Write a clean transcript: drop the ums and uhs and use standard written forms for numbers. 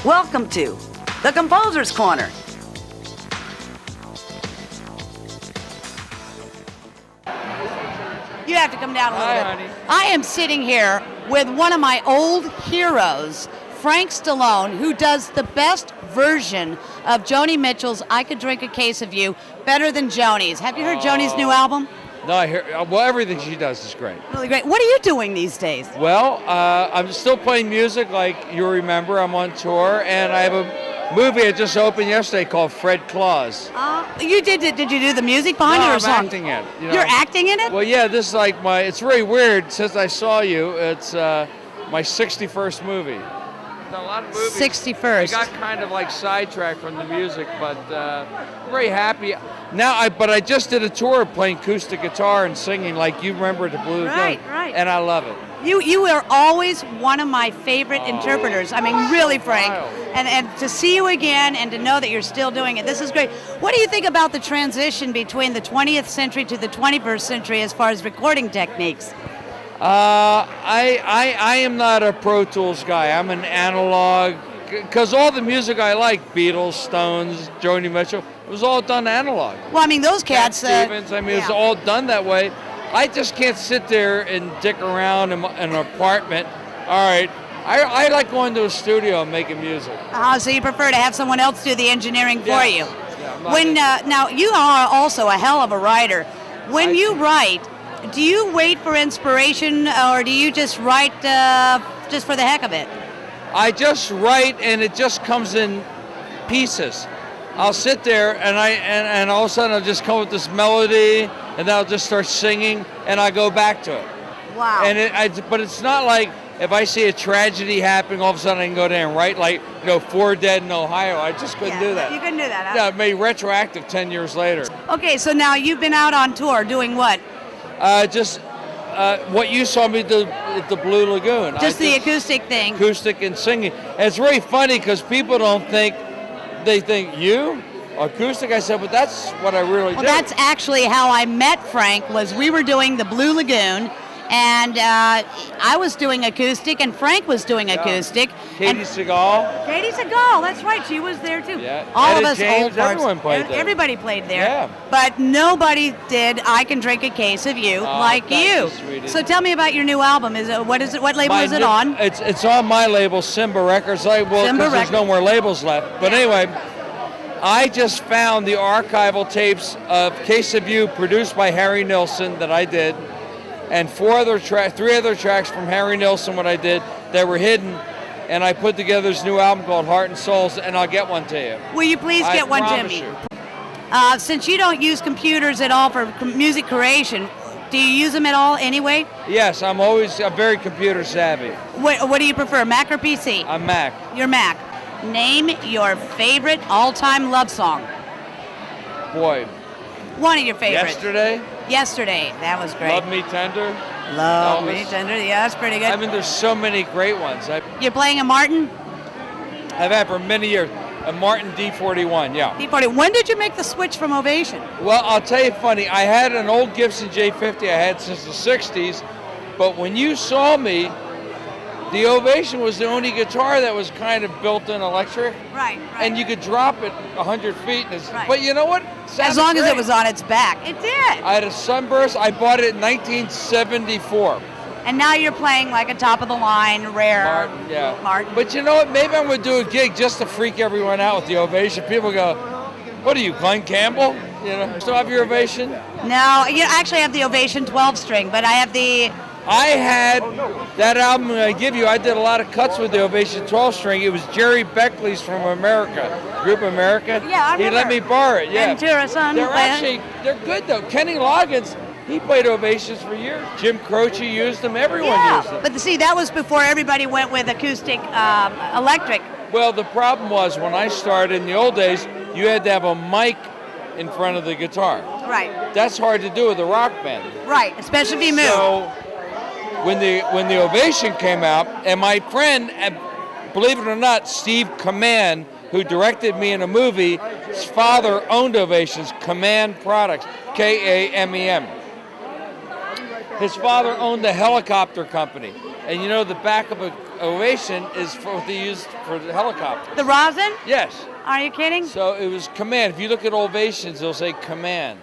Welcome to the Composer's Corner. You have to come down a little bit. Honey. I am sitting here with one of my old heroes, Frank Stallone, who does the best version of Joni Mitchell's I Could Drink a Case of You better than Joni's. Have you heard Joni's new album? No, I hear. Well, everything she does is great. Really great. What are you doing these days? Well, I'm still playing music, like you remember. I'm on tour, and I have a movie I just opened yesterday called Fred Claus. You did you do the music behind it or I'm something? acting it. You know? You're acting in it? Well, yeah. This is like it's really weird. Since I saw you, it's my 61st movie. A lot of movies. 61st. I got kind of like sidetracked from the music, but very happy. Now, I just did a tour playing acoustic guitar and singing, like you remember at the Blue Lagoon. Right. And I love it. You are always one of my favorite interpreters. I mean, really, Frank. And to see you again and to know that you're still doing it, this is great. What do you think about the transition between the 20th century to the 21st century as far as recording techniques? I am not a Pro Tools guy. I'm an analog, because all the music I like, Beatles, Stones, Joni Mitchell, it was all done analog. Well, I mean, those cats... Stevens, it's all done that way. I just can't sit there and dick around in an apartment. All right, I like going to a studio and making music. So you prefer to have someone else do the engineering for you? Yeah, now, you are also a hell of a writer. When you write, do you wait for inspiration, or do you just write just for the heck of it? I just write, and it just comes in pieces. I'll sit there, and all of a sudden I'll just come with this melody, and then I'll just start singing, and I go back to it. Wow. But it's not like if I see a tragedy happening, all of a sudden I can go down and write, like, 4 dead in Ohio. I just couldn't do that. You couldn't do that, huh? Yeah, it made retroactive 10 years later. Okay, so now you've been out on tour doing what? What you saw me do at the Blue Lagoon. Just the acoustic thing. Acoustic and singing. And it's really funny because people don't think, they think, you? Acoustic? I said, but that's what I really do. Well, that's actually how I met Frank, was we were doing the Blue Lagoon, and I was doing acoustic, and Frank was doing acoustic. Katie Segal. Katie Segal, that's right, she was there too. Yeah. All Etta of us James, old parts. everyone played there. Everybody played there. Yeah. But nobody did I Can Drink a Case of You like you. Sweetie. So tell me about your new album. What label is it on? It's on my label, Simba Records. Because there's no more labels left. But anyway, I just found the archival tapes of Case of You produced by Harry Nilsson that I did, and 3 other tracks from Harry Nilsson, what I did, that were hidden, and I put together this new album called Heart and Souls, and I'll get one to you. Will you please get one to me? Since you don't use computers at all for music creation, do you use them at all anyway? Yes, I'm very computer savvy. What do you prefer, Mac or PC? I'm Mac. You're Mac. Name your favorite all-time love song. Boy. One of your favorites. Yesterday, that was great. Love Me Tender. Love Me Tender, yeah, that's pretty good. I mean, there's so many great ones. You're playing a Martin? I've had for many years. A Martin D41, yeah. D40. When did you make the switch from Ovation? Well, I'll tell you funny. I had an old Gibson J50 I had since the 60s, but when you saw me, the Ovation was the only guitar that was kind of built-in electric. Right. And you could drop it 100 feet. But you know what? As long as it was on its back. It did. I had a Sunburst. I bought it in 1974. And now you're playing like a top-of-the-line, rare Martin, yeah. Martin. But you know what? Maybe I'm going to do a gig just to freak everyone out with the Ovation. People go, what are you, Glenn Campbell? You know, still have your Ovation? No, I actually have the Ovation 12-string, but I have the... I had that album I give you. I did a lot of cuts with the Ovation 12-string. It was Jerry Beckley's from America, Group America. Yeah, I remember. He let me borrow it. Yeah, Ventura, son. They're good though. Kenny Loggins, he played Ovations for years. Jim Croce used them. Everyone used them. But see, that was before everybody went with acoustic, electric. Well, the problem was when I started in the old days, you had to have a mic in front of the guitar. Right. That's hard to do with a rock band. Right, especially if you move. So when the Ovation came out, and my friend, believe it or not, Steve Kamen, who directed me in a movie, his father owned Ovations, Kamen Products, K-A-M-E-M. His father owned a helicopter company, and you know the back of Ovation is for what they used for the helicopter. The rosin? Yes. Are you kidding? So it was Command. If you look at Ovations, it'll say Command.